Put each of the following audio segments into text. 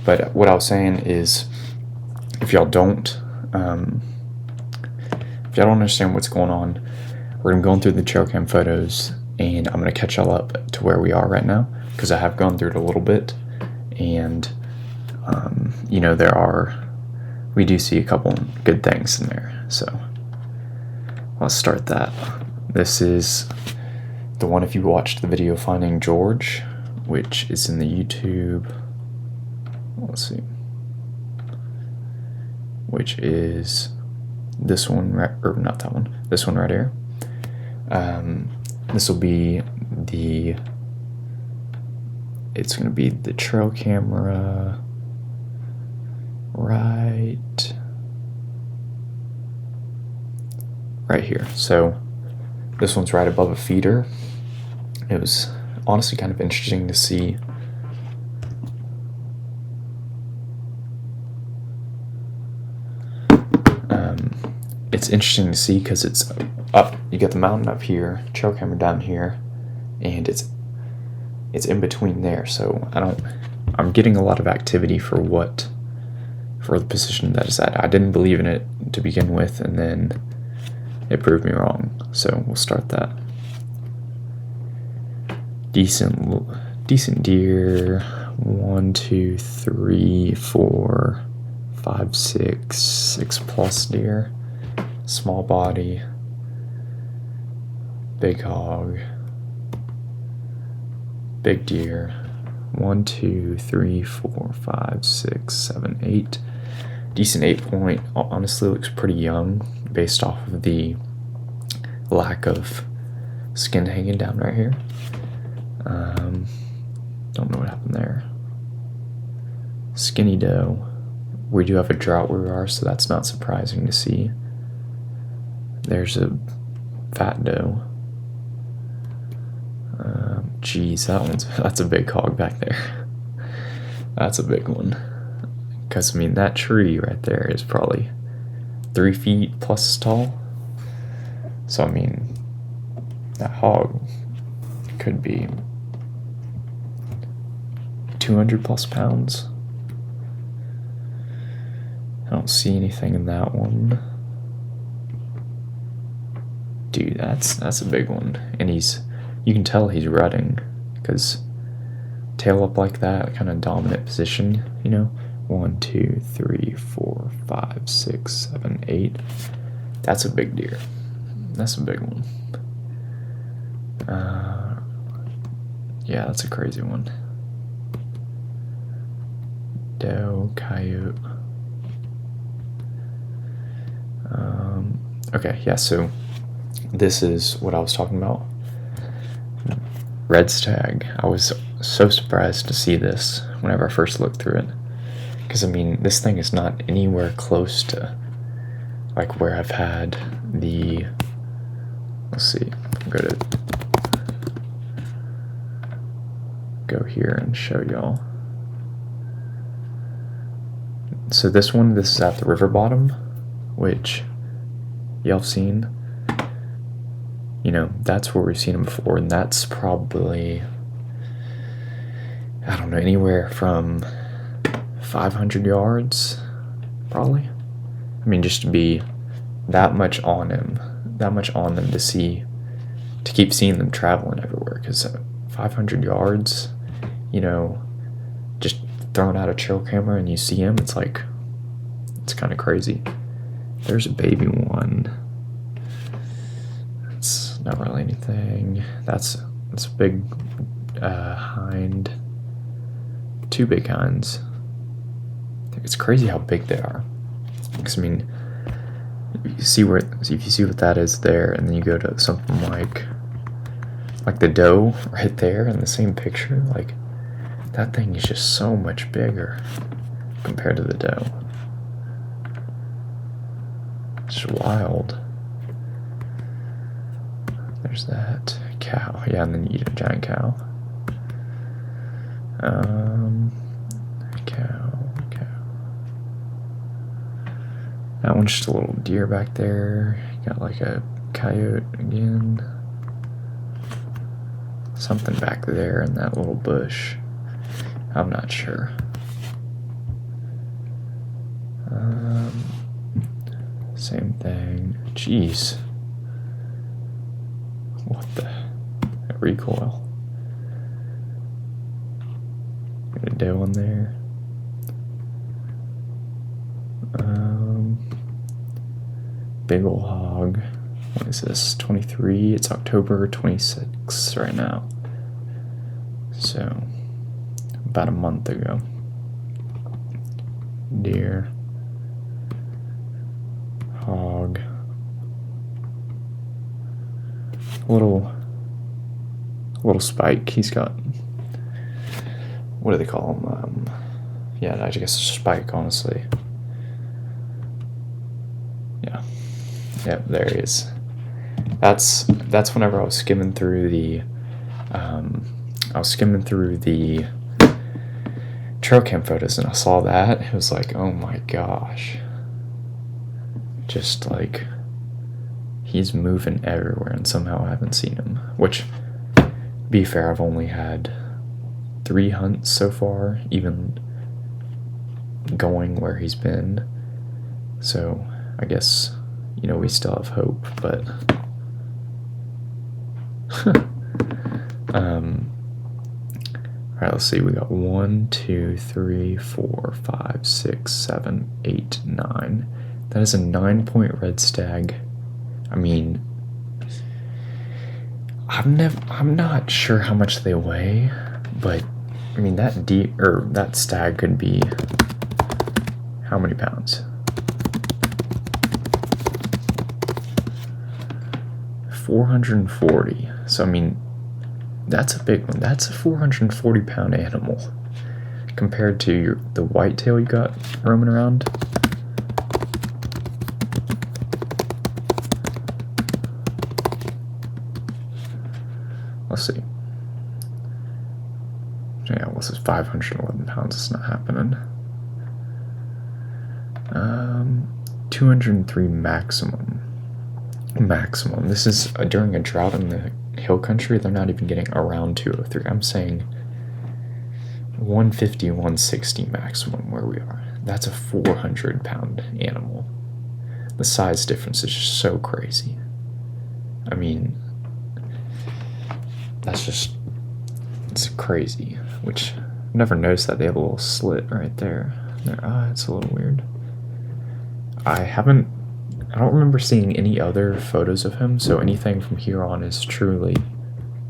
But what I was saying is, if y'all don't understand what's going on, we're gonna be going through the trail cam photos, and I'm gonna catch y'all up to where we are right now, because I have gone through it a little bit, and you know, we do see a couple good things in there. So let's start that. This is the one, if you watched the video Finding George, which is in the YouTube, let's see, which is this one, or not that one, this one right here. This will be it's going to be the trail camera right here. So this one's right above a feeder. It was honestly kind of interesting to see it's interesting to see because it's up, you got the mountain up here, trail camera down here, and it's in between there. So I'm getting a lot of activity for the position that it's at. I didn't believe in it to begin with, and then it proved me wrong. So we'll start that. Decent deer. 1, 2, 3, 4, 5, 6 plus deer. Small body. Big hog. Big deer. 1, 2, 3, 4, 5, 6, 7, 8. Decent 8 point. Honestly, looks pretty young based off of the lack of skin hanging down right here. Don't know what happened there. Skinny doe. We do have a drought where we are, so that's not surprising to see. There's a fat doe. Geez, that's a big hog back there. That's a big one. Because, I mean, that tree right there is probably 3 feet plus tall. So, I mean, that hog could be 200 plus pounds. I don't see anything in that one. Dude, that's a big one. And you can tell he's rutting, because tail up like that, kind of dominant position, you know. 1, 2, 3, 4, 5, 6, 7, 8. That's a big deer. That's a big one. Yeah, that's a crazy one. Doe, coyote. Okay, yeah, so this is what I was talking about. Red stag. I was so surprised to see this whenever I first looked through it. Because, I mean, this thing is not anywhere close to, like, where I've had the, let's see, go here and show y'all. So this is at the river bottom, which y'all have seen. You know, that's where we've seen them before, and that's probably, I don't know, anywhere from 500 yards, probably. I mean, just to be that much on them to keep seeing them traveling everywhere, because 500 yards, you know, just throwing out a trail camera and you see him, it's like, it's kind of crazy. There's a baby one. It's not really anything. That's a big hind. 2 big hinds. It's crazy how big they are. Because, I mean, if you see what that is there, and then you go to something like the doe right there in the same picture, like, that thing is just so much bigger compared to the doe. It's just wild. There's that cow. Yeah, and then you eat a giant cow. Cow. That one's just a little deer back there. Got like a coyote again. Something back there in that little bush. I'm not sure. Same thing. Jeez. What the? Recoil. Got a doe on there. Big ol' hog. What is this? 23. It's October 26th right now. So, about a month ago. Deer. Hog. Little spike. He's got, what do they call him? Yeah, I guess a spike, honestly. Yeah. Yep, there he is. That's whenever I was skimming through the trail cam photos and I saw that. It was like, oh my gosh. Just like, he's moving everywhere and somehow I haven't seen him. Which, be fair, I've only had 3 hunts so far, even going where he's been. So, I guess, we still have hope, but alright, let's see, we got 1, 2, 3, 4, 5, 6, 7, 8, 9. That is a 9-point red stag. I mean, I'm not sure how much they weigh, but I mean that stag could be how many pounds? 440. So I mean, that's a big one. That's a 440-pound animal compared to the whitetail you got roaming around. Let's see. Yeah, well, this is 511 pounds. It's not happening. 203 maximum. This is during a drought in the hill country. They're not even getting around 203. I'm saying 150, 160 maximum where we are. That's a 400-pound animal. The size difference is just so crazy. I mean, it's crazy, which I've never noticed that they have a little slit right there. It's a little weird. I don't remember seeing any other photos of him, so anything from here on is truly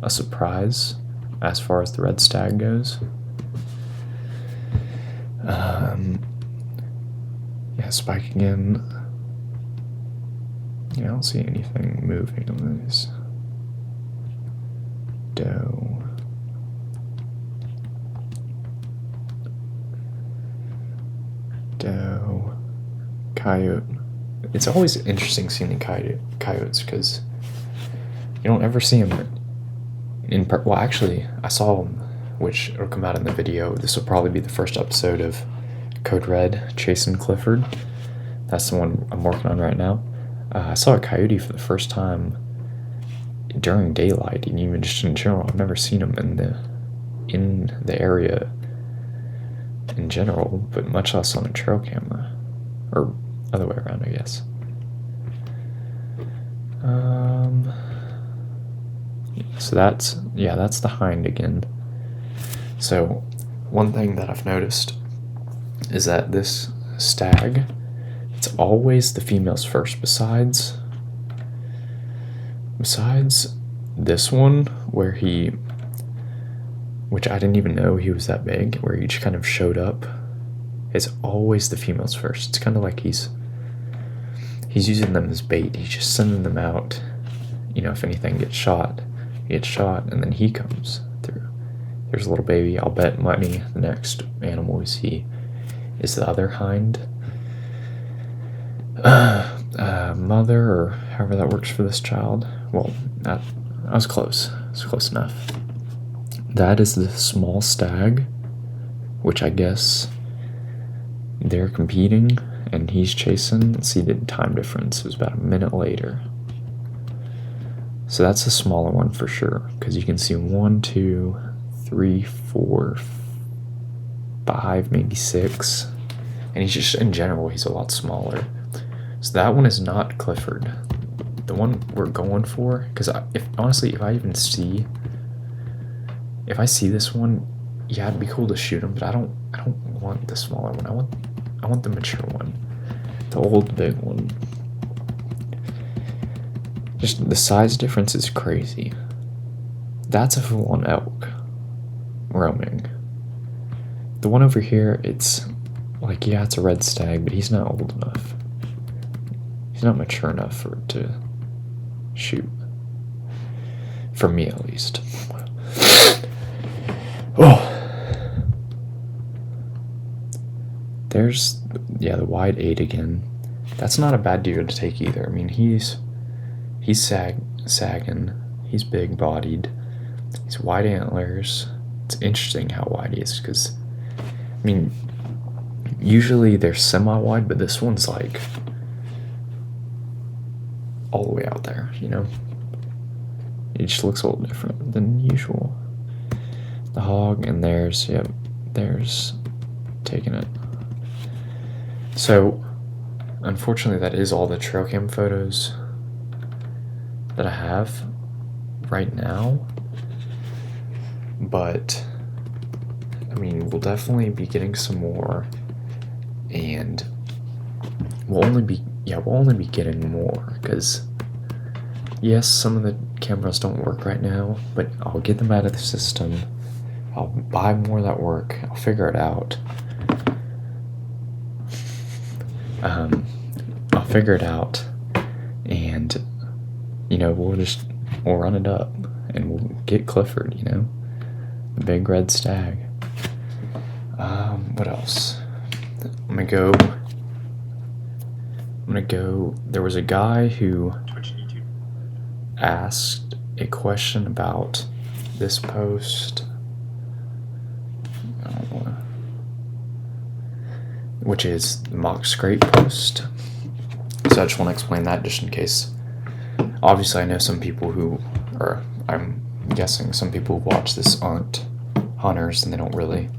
a surprise as far as the red stag goes. Yeah, spike again. Yeah, I don't see anything moving on this. Doe. Coyote. It's always interesting seeing the coyotes because you don't ever see them well, actually, I saw them, which will come out in the video. This will probably be the first episode of Code Red chasing Clifford. That's the one I'm working on right now. I saw a coyote for the first time during daylight, and even just in general. I've never seen them in the area in general, but much less on a trail camera, or other way around, I guess. So that's the hind again. So one thing that I've noticed is that this stag, it's always the females first, besides this one which I didn't even know he was that big, where he just kind of showed up. It's always the females first. It's kind of like he's using them as bait. He's just sending them out. If anything gets shot, and then he comes through. There's a little baby. I'll bet money the next animal we see is the other hind. Mother, or however that works for this child. Well, I was close. It's close enough. That is the small stag, which I guess they're competing, and he's chasing. Let's see the time difference. It was about a minute later. So that's a smaller one for sure, because you can see 1, 2, 3, 4, 5, maybe 6. And he's just, in general, he's a lot smaller. So that one is not Clifford. The one we're going for, because honestly, if I see this one, yeah, it'd be cool to shoot him, but I don't want the smaller one. I want the mature one, the old big one. Just the size difference is crazy. That's a full-on elk roaming. The one over here, it's like, yeah, it's a red stag, but he's not old enough. He's not mature enough for it to shoot. For me, at least. Oh. There's, yeah, the wide 8 again. That's not a bad deer to take either. I mean, he's sagging. He's big-bodied. He's wide antlers. It's interesting how wide he is, because, I mean, usually they're semi-wide, but this one's like all the way out there, you know? It just looks a little different than usual. The hog, and there's taking it. So, unfortunately, that is all the trail cam photos that I have right now. But, I mean, we'll definitely be getting some more, and we'll only be getting more, because yes, some of the cameras don't work right now, but I'll get them out of the system. I'll buy more that work. I'll figure it out. I'll figure it out, and you know, we'll run it up, and we'll get Clifford, you know, the big red stag. What else? I'm gonna go. There was a guy who asked a question about this post, which is the mock scrape post. So I just want to explain that just in case. Obviously, I know some people I'm guessing some people who watch this aren't hunters, and they don't really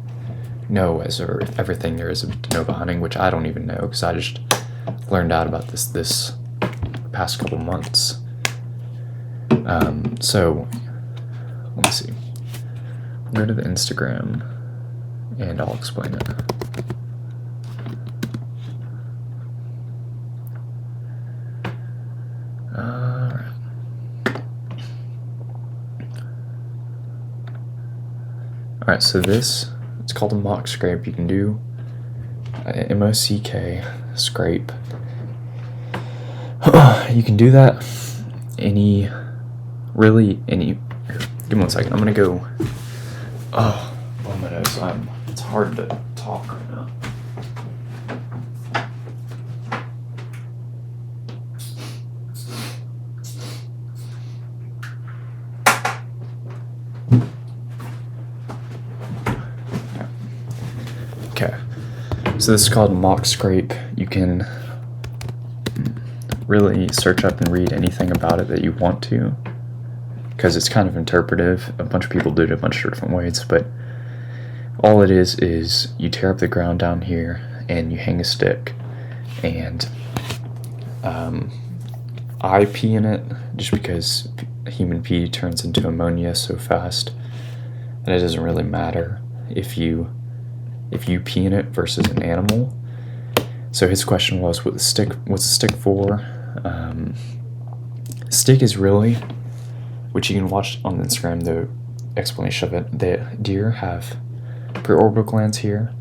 know everything there is to know about hunting, which I don't even know, because I just learned out about this past couple months. So let me see. We'll go to the Instagram, and I'll explain it. Alright, so it's called a mock scrape. You can do MOCK scrape. You can do that any. Give me 1 second. I'm gonna go. Oh, my nose. It's hard to talk right now. Okay, so this is called mock scrape. You can really search up and read anything about it that you want to, because it's kind of interpretive. A bunch of people do it a bunch of different ways, but all it is you tear up the ground down here and you hang a stick, and I pee in it just because human pee turns into ammonia so fast that it doesn't really matter if you pee in it versus an animal. So his question was, what's the stick for? Stick is really, which you can watch on Instagram, the explanation of it. The deer have preorbital glands here.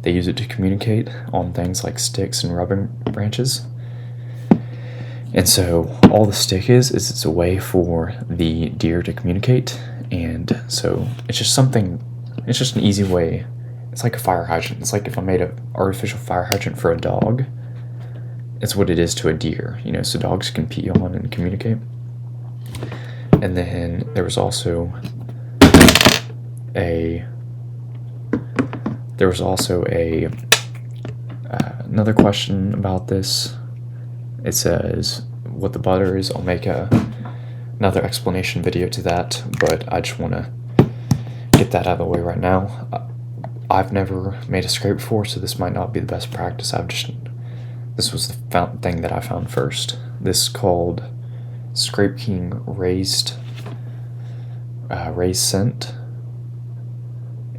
They use it to communicate on things like sticks and rubbing branches. And so all the stick is it's a way for the deer to communicate. And so it's just an easy way. It's like a fire hydrant. It's like if I made an artificial fire hydrant for a dog. It's what it is to a deer, you know, so dogs can pee on and communicate. And then there was also another question about this. It says what the butter is. I'll make another explanation video to that, but I just want to get that out of the way right now. I've never made a scrape before, so this might not be the best practice. I've just this was the thing that I found first. This is called Scrape King raised scent,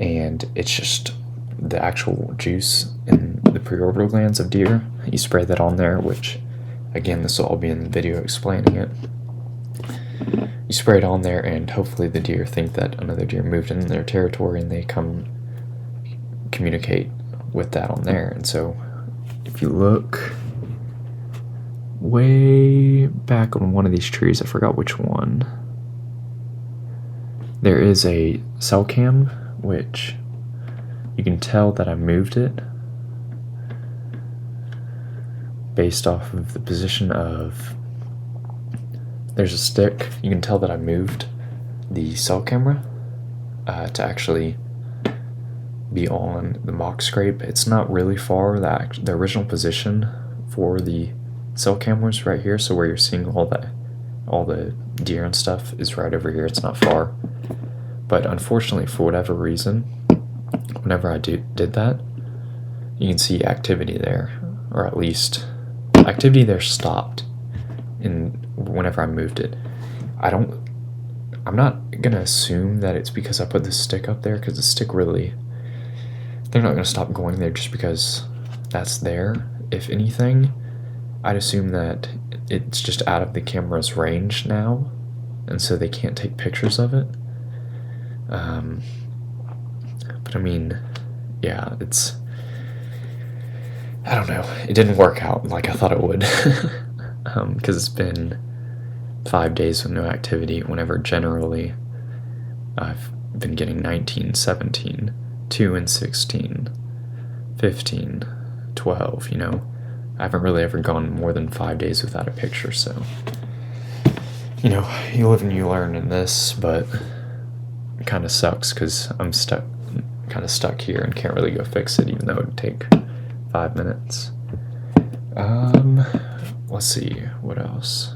and it's just the actual juice in the preorbital glands of deer. You spray that on there, which again, this will all be in the video explaining it. You spray it on there, and hopefully the deer think that another deer moved in their territory, and they come communicate with that on there. And so if you look way back on one of these trees, I forgot which one, there is a cell cam, which you can tell that I moved it based off of the position of, there's a stick. You can tell that I moved the cell camera to actually be on the mock scrape. It's not really far. The original position for the cell cameras right here, so where you're seeing all the deer and stuff is right over here. It's not far, but unfortunately, for whatever reason, whenever I did that, you can see activity there, or at least activity there stopped whenever I moved it. I'm not gonna assume that it's because I put the stick up there, because the stick really, they're not gonna stop going there just because that's there. If anything, I'd assume that it's just out of the camera's range now, and so they can't take pictures of it. But I mean, yeah, I don't know, it didn't work out like I thought it would. Because it's been 5 days with no activity, whenever generally I've been getting 19, 17, 2 and 16, 15, 12, I haven't really ever gone more than 5 days without a picture. So, you live and you learn in this, but it kind of sucks because I'm kind of stuck here and can't really go fix it, even though it would take 5 minutes. Let's see, what else?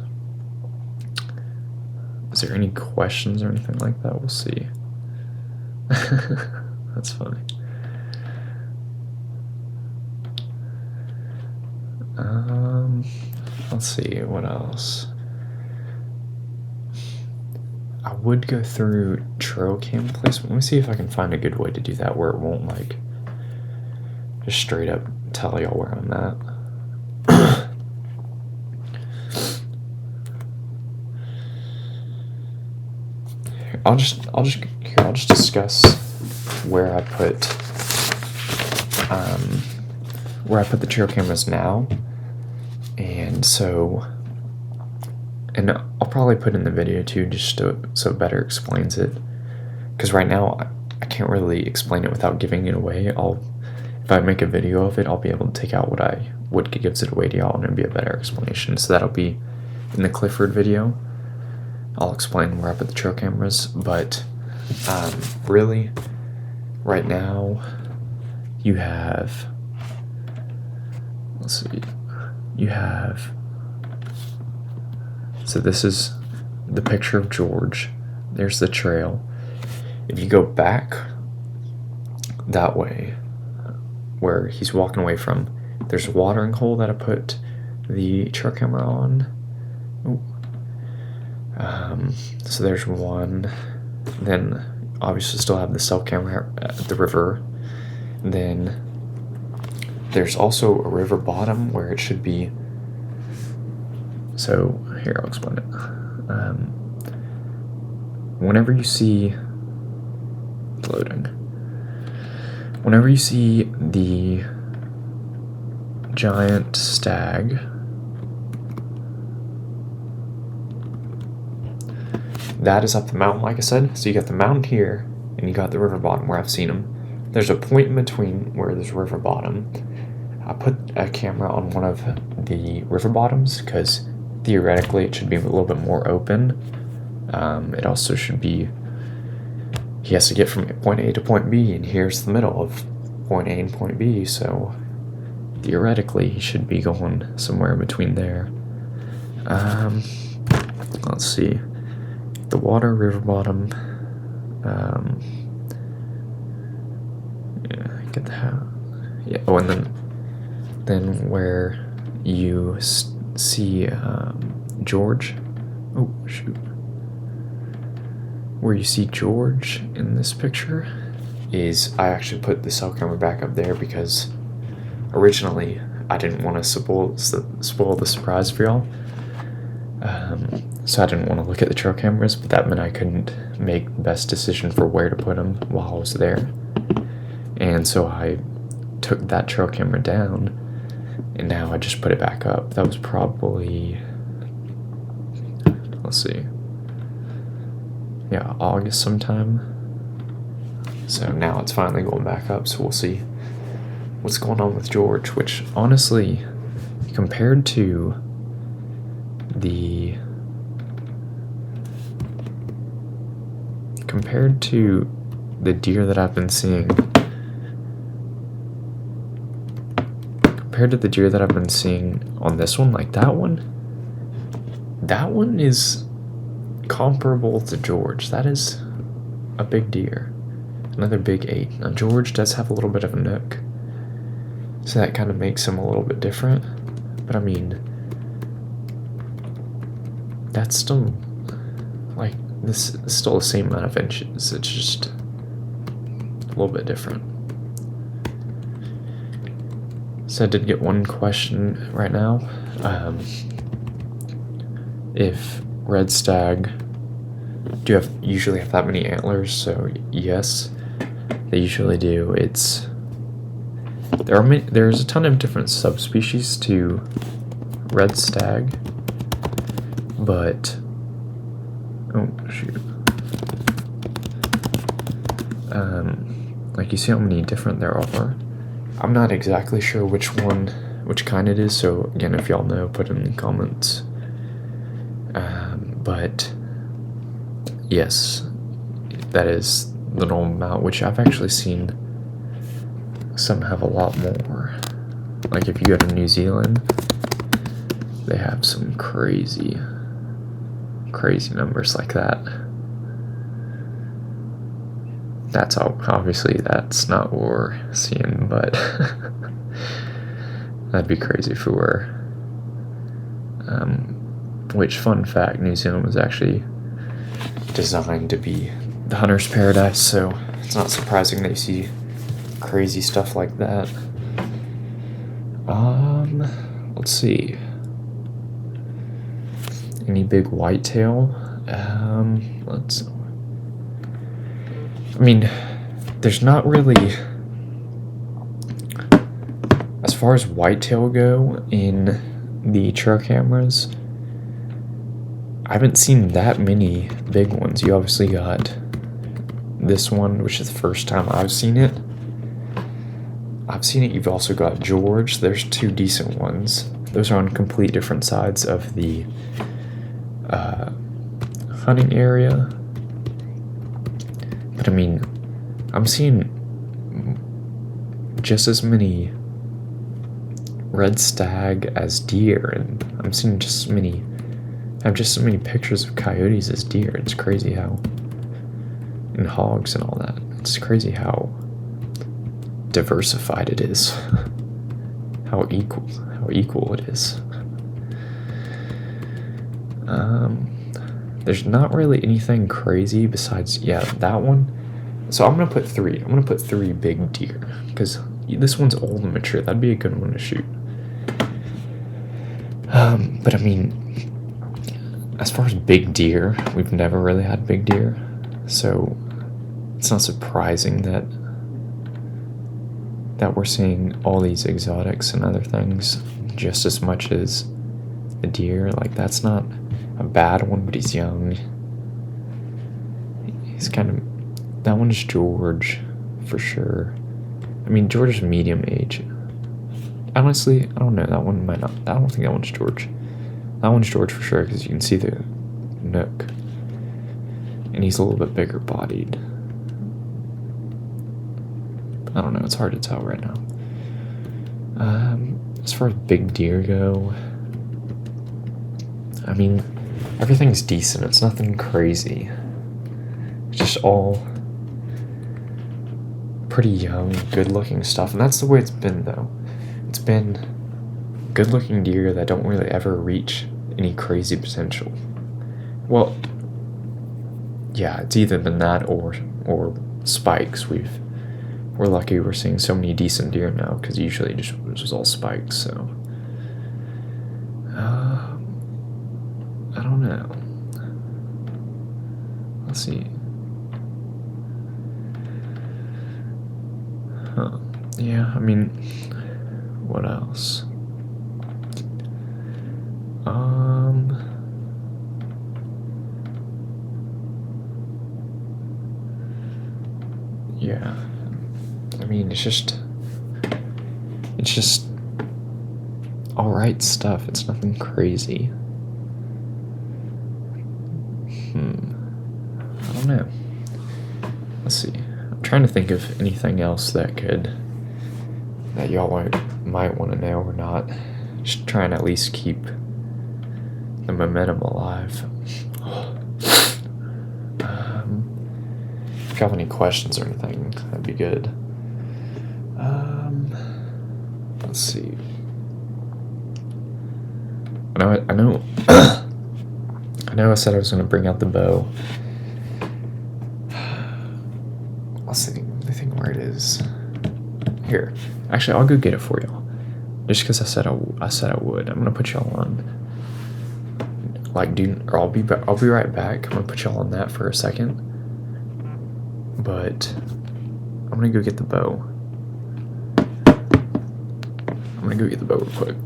Is there any questions or anything like that? We'll see. That's funny. Let's see, what else? I would go through trail cam placement. Let me see if I can find a good way to do that where it won't just straight up tell y'all where I'm at. I'll just discuss where I put the trail cameras now, and I'll probably put in the video too, just so it better explains it. Because right now I can't really explain it without giving it away. If I make a video of it, I'll be able to take out what gives it away to y'all, and it'll be a better explanation. So that'll be in the Clifford video. I'll explain where I put the trail cameras, but really, right now, you have, let's see, so this is the picture of George. There's the trail. If you go back that way, where he's walking away from, there's a watering hole that I put the trail camera on. Ooh. So there's one. Then obviously still have the cell camera at the river. Then there's also a river bottom where it should be. So here, I'll explain it. Whenever you see the giant stag, that is up the mountain, like I said. So you got the mountain here, and you got the river bottom where I've seen them. There's a point in between where there's river bottom. I put a camera on one of the river bottoms because theoretically it should be a little bit more open. It also should be, he has to get from point A to point B, and here's the middle of point A and point B, so theoretically he should be going somewhere in between there. Let's see. The water, river bottom. Yeah, get the house. Yeah. Oh, and then where you see George. Oh, shoot. Where you see George in this picture is I actually put the cell camera back up there because originally I didn't want to spoil the surprise for y'all. So I didn't want to look at the trail cameras, but that meant I couldn't make the best decision for where to put them while I was there. And so I took that trail camera down, and now I just put it back up. That was probably, let's see, yeah, August sometime. So now it's finally going back up, so we'll see what's going on with George, which honestly, compared to the deer that I've been seeing, on this one, like that one is comparable to George. That is a big deer, another big 8. Now George does have a little bit of a nook, so that kind of makes him a little bit different, but I mean, that's still, like, this is still the same amount of inches. It's just a little bit different. So I did get one question right now. If red stag usually have that many antlers? So yes, they usually do. There's a ton of different subspecies to red stag, but oh shoot, like you see how many different there are. I'm not exactly sure which kind it is, so again, if y'all know, put it in the comments. But yes, that is the normal amount, which I've actually seen some have a lot more. Like if you go to New Zealand, they have some crazy numbers like that. That's obviously that's not what we're seeing, but that'd be crazy if we were. Which, fun fact, New Zealand was actually designed to be the hunter's paradise, so it's not surprising that you see crazy stuff like that. Let's see. Any big whitetail? There's not really, as far as whitetail go in the trail cameras, I haven't seen that many big ones. You obviously got this one, which is the first time I've seen it. You've also got George. There's 2 decent ones. Those are on complete different sides of the hunting area. But I mean, I'm seeing just as many red stag as deer, and I'm seeing just as many pictures of coyotes as deer. It's crazy how, and hogs and all that. It's crazy how diversified it is. how equal it is. There's not really anything crazy besides, that one. So I'm gonna put 3. I'm gonna put 3 big deer because this one's old and mature. That'd be a good one to shoot. But I mean, as far as big deer, we've never really had big deer, so it's not surprising that we're seeing all these exotics and other things just as much as the deer. Like, that's not a bad one, but he's young. He's kind of, that one's George for sure. I mean, George is medium age. Honestly, I don't know. That one might not. I don't think that one's George. That one's George for sure because you can see the nook, and he's a little bit bigger bodied. I don't know. It's hard to tell right now. As far as big deer go, I mean, everything's decent. It's nothing crazy. It's just all pretty young, good-looking stuff, and that's the way it's been, though. It's been good-looking deer that don't really ever reach any crazy potential. Well, yeah, it's either been that or spikes. We're lucky we're seeing so many decent deer now, because usually it was all spikes. So I don't know. Let's see. Huh. Yeah, I mean, what else? Yeah. I mean, it's just alright stuff. It's nothing crazy. I don't know. Let's see. I'm trying to think of anything else that y'all might want to know or not. Just trying to at least keep the momentum alive. If you have any questions or anything, that'd be good. Let's see. I know I said I was going to bring out the bow. Let's see. Let me think where it is. Here. Actually, I'll go get it for y'all. Just because I said I would. I'm going to put y'all on. I'll be right back. I'm going to put y'all on that for a second. But I'm going to go get the bow. I'm going to go get the bow real quick.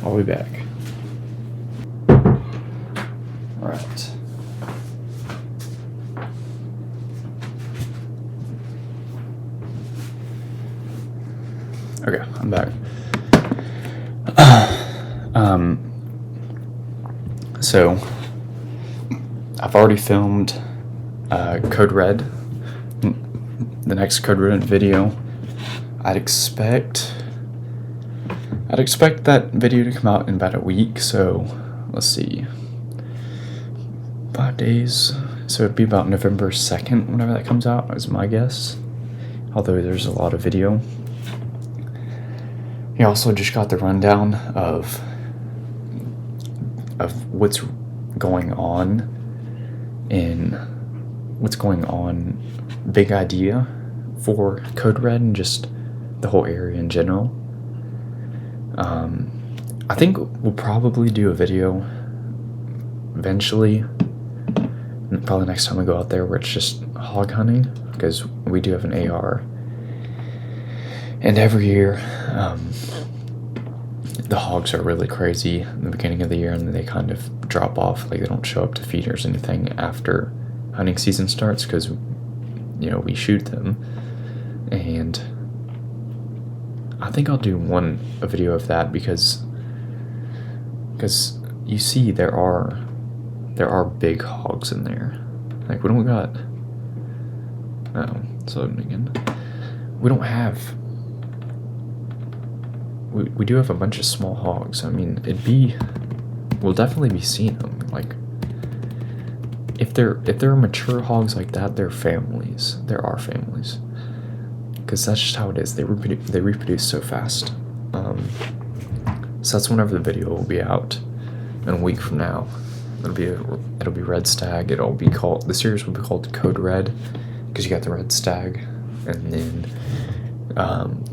I'll be back. Alright. Okay, I'm back. So I've already filmed Code Red, the next Code Red video. I'd expect that video to come out in about a week, so let's see, 5 days, so it'd be about November 2nd whenever that comes out, is my guess, although there's a lot of video. We also just got the rundown of what's going on big idea for Code Red and just the whole area in general. I think we'll probably do a video eventually, probably next time we go out there, where it's just hog hunting, because we do have an AR. And every year, the hogs are really crazy in the beginning of the year, and then they kind of drop off, like they don't show up to feeders or anything after hunting season starts, because, you know, we shoot them. And I think I'll do a video of that, because you see there are big hogs in there. Like, we don't got, oh, it's loading again. We don't have, we do have a bunch of small hogs. I mean, we'll definitely be seeing them. Like, if they're mature hogs like that, they're families. There are families. Because that's just how it is. They reproduce so fast. So that's whenever the video will be out, in a week from now. It'll be Red Stag. The series will be called Code Red, because you got the Red Stag, and then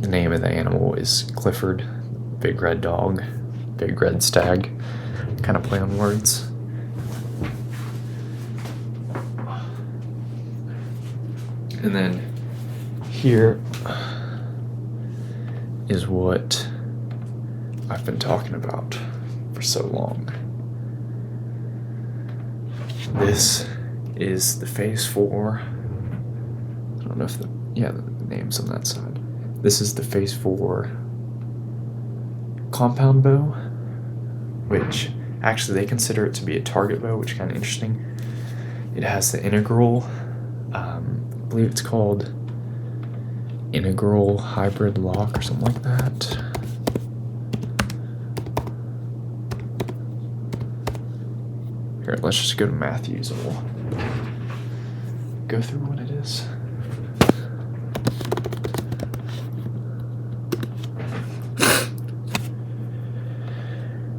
the name of the animal is Clifford, big red dog, big red stag, kind of play on words. And then here is what I've been talking about for so long. This is the Phase 4. I don't know if the name's on that side. This is the Phase 4 compound bow, which actually they consider it to be a target bow, which is kind of interesting. It has the integral, I believe it's called integral hybrid lock or something like that. Here, let's just go to Matthews and we'll go through what it is.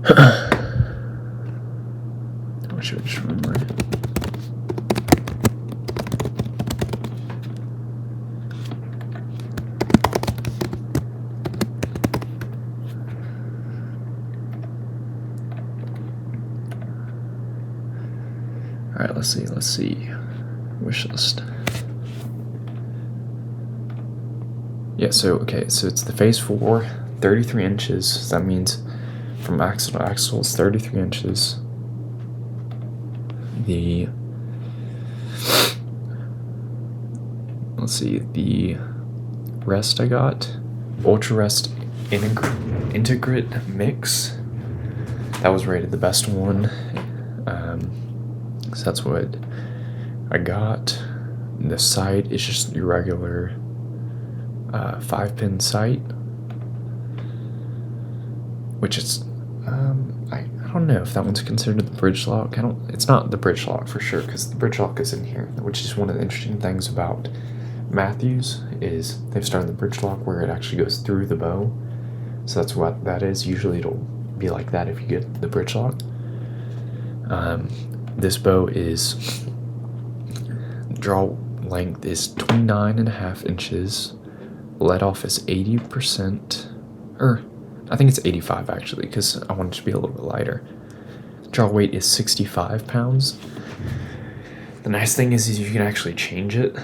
I should just remember. Alright, let's see. Wish list. Yeah, so it's the phase 4, 33 inches. So that means from axle to axle it's 33 inches. The rest I got, Ultra Rest Integrate Mix. That was rated the best one. So that's what I got. The sight is just your regular 5-pin sight, which is I don't know if that one's considered the bridge lock. It's not the bridge lock for sure, because the bridge lock is in here, which is one of the interesting things about Matthews is they've started the bridge lock where it actually goes through the bow. So that's what that is. Usually it'll be like that if you get the bridge lock. This bow is draw length is 29.5 inches. Let off is 80%, or I think it's 85 actually, because I want it to be a little bit lighter. Draw weight is 65 pounds. The nice thing is you can actually change it.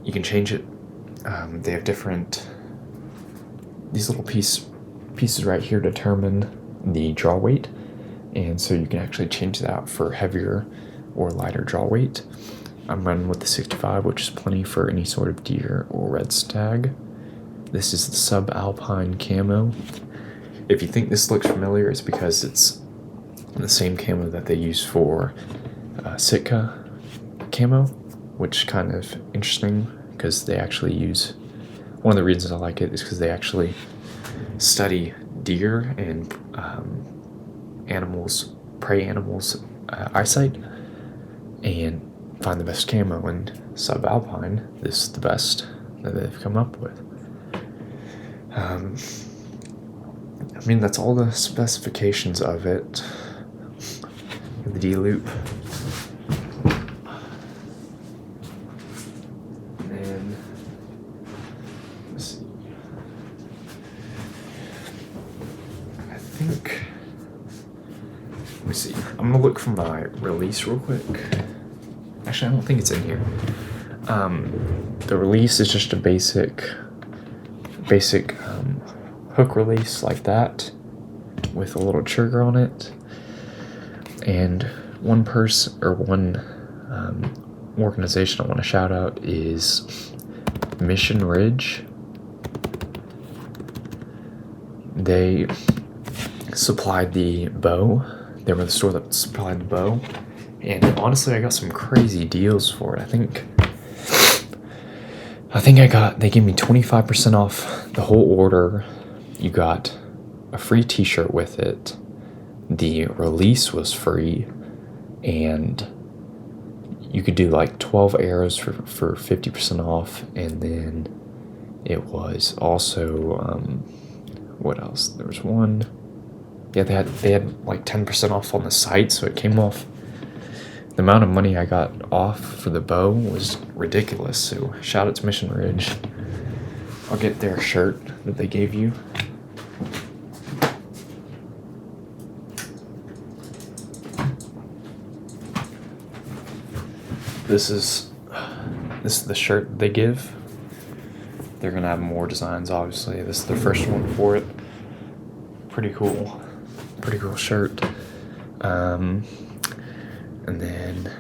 You can change it. They have these little pieces right here determine the draw weight, and so you can actually change that for heavier or lighter draw weight. I'm running with the 65, which is plenty for any sort of deer or red stag. This is the subalpine camo. If you think this looks familiar, it's because it's the same camo that they use for Sitka camo, which is kind of interesting because they actually use, one of the reasons I like it is because they actually study deer and prey animals' eyesight and find the best camo, and subalpine is the best that they've come up with. I mean, that's all the specifications of it. The D-loop. And let's see. I think, let me see. I'm gonna look for my release real quick. Actually, I don't think it's in here. The release is just a basic hook release like that with a little trigger on it. And one organization I want to shout out is Mission Ridge. They supplied the bow. They were the store that supplied the bow. And honestly, I got some crazy deals for it. I think they gave me 25% off the whole order. You got a free t-shirt with it. The release was free, and you could do like 12 arrows for 50% off. And then it was also, what else? There was one. Yeah, they had like 10% off on the site, so it came off. The amount of money I got off for the bow was ridiculous, so shout out to Mission Ridge. I'll get their shirt that they gave you. This is the shirt they give. They're gonna have more designs, obviously. This is the first one for it. Pretty cool shirt. And then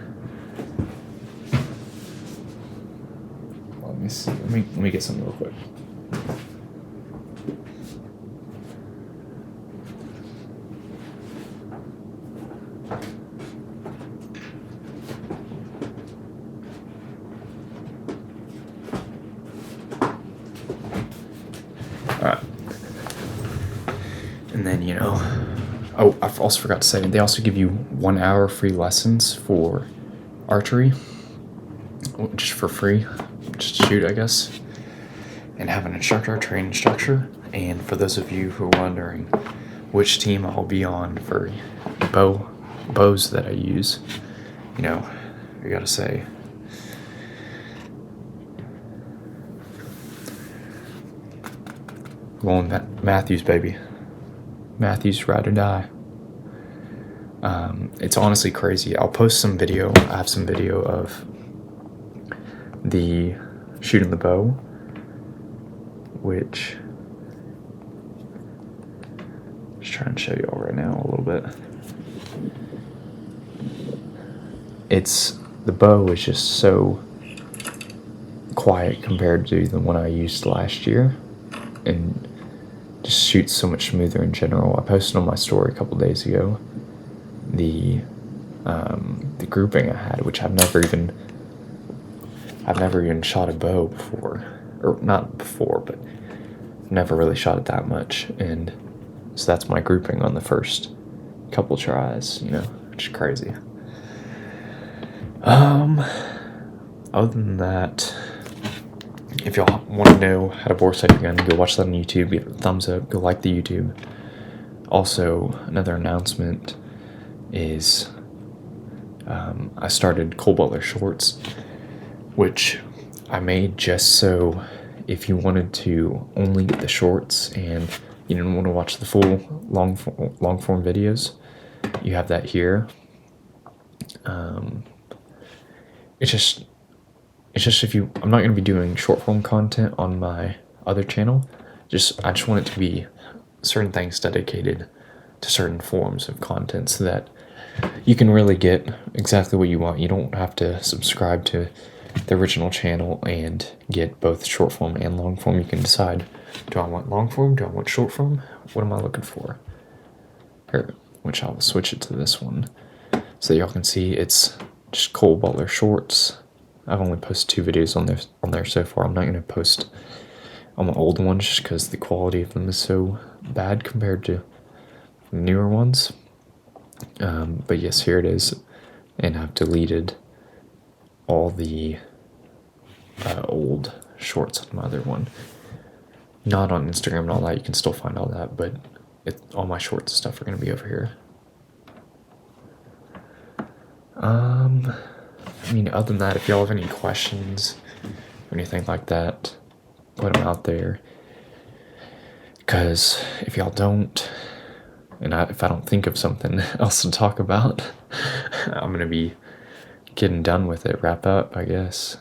let me see. Let me get something real quick. Alright. And then, oh, I also forgot to say, they also give you 1 hour free lessons for archery, just for free, just to shoot, I guess, and have an instructor, train instructor. And for those of you who are wondering which team I'll be on for bows that I use. You know, I gotta say, going Matthews, baby. Matthews, ride or die. It's honestly crazy. I'll post some video. I have some video of the shooting the bow, which I'm just trying to show y'all right now a little bit. The bow is just so quiet compared to the one I used last year, and just shoots so much smoother in general. I posted on my story a couple days ago the grouping I had, which I've never even shot a bow before, or not before, but never really shot it that much, and so that's my grouping on the first couple tries, which is crazy. Other than that, if y'all want to know how to bore sight your gun, go watch that on YouTube, give it a thumbs up, go like the YouTube. Also, another announcement is I started Cole Butler Shorts, which I made just so if you wanted to only get the shorts and you didn't want to watch the full long form videos, you have that here. It's just I'm not going to be doing short form content on my other channel. I just want it to be certain things dedicated to certain forms of content so that you can really get exactly what you want. You don't have to subscribe to the original channel and get both short form and long form. You can decide, do I want long form? Do I want short form? What am I looking for? Here, which I'll switch it to this one so y'all can see it's just Cole Butler Shorts. I've only posted 2 videos on there so far. I'm not going to post on the old ones just because the quality of them is so bad compared to newer ones. But yes, here it is, and I've deleted all the old shorts on my other one. Not on Instagram and all that. You can still find all that, but all my shorts and stuff are going to be over here. Other than that, if y'all have any questions or anything like that, put them out there. Because if y'all don't, and if I don't think of something else to talk about, I'm going to be getting done with it. Wrap up, I guess.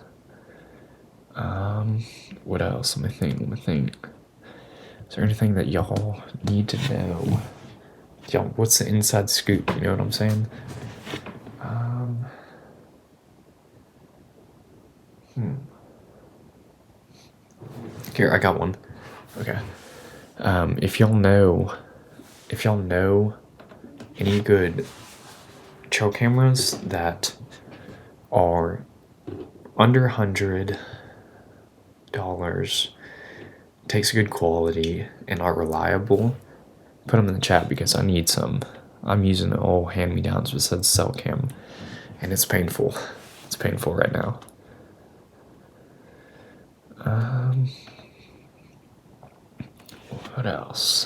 What else? Let me think. Is there anything that y'all need to know? Y'all, what's the inside scoop? You know what I'm saying? Here, I got one. Okay. If y'all know any good trail cameras that are under $100, takes good quality, and are reliable, put them in the chat because I need some. I'm using all hand-me-downs besides cell cam, and it's painful. It's painful right now. What else?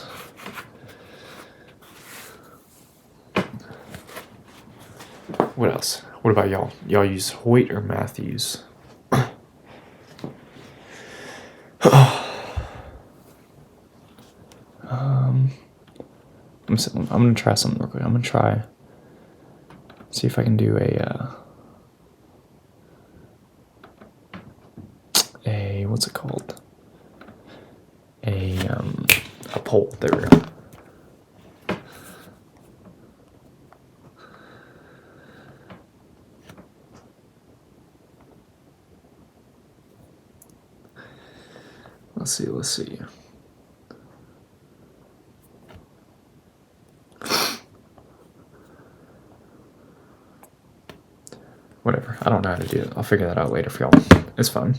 What about y'all? Y'all use Hoyt or Matthews? I'm gonna try something real quick. I'm gonna see if I can do a what's it called? A poll. There we go. Let's see. Whatever. I don't know how to do it. I'll figure that out later for y'all. It's fun.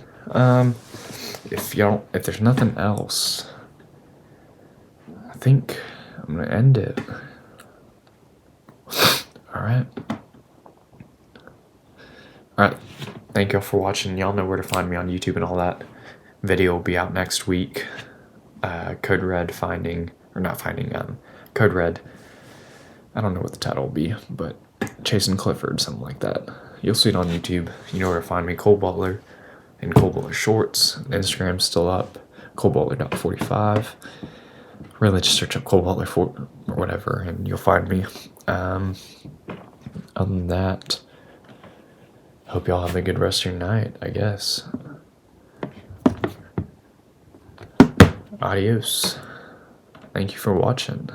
If there's nothing else, I think I'm gonna end it. Alright. Thank y'all for watching. Y'all know where to find me on YouTube and all that. Video will be out next week. Code Red finding or not finding, Code Red. I don't know what the title will be, but Chasing Clifford, something like that. You'll see it on YouTube. You know where to find me, Cole Butler, and Cole Butler Shorts. Instagram's still up, ColeButler.45. Really, just search up Cole Butler or whatever, and you'll find me. Other than that, hope y'all have a good rest of your night, I guess. Adios. Thank you for watching.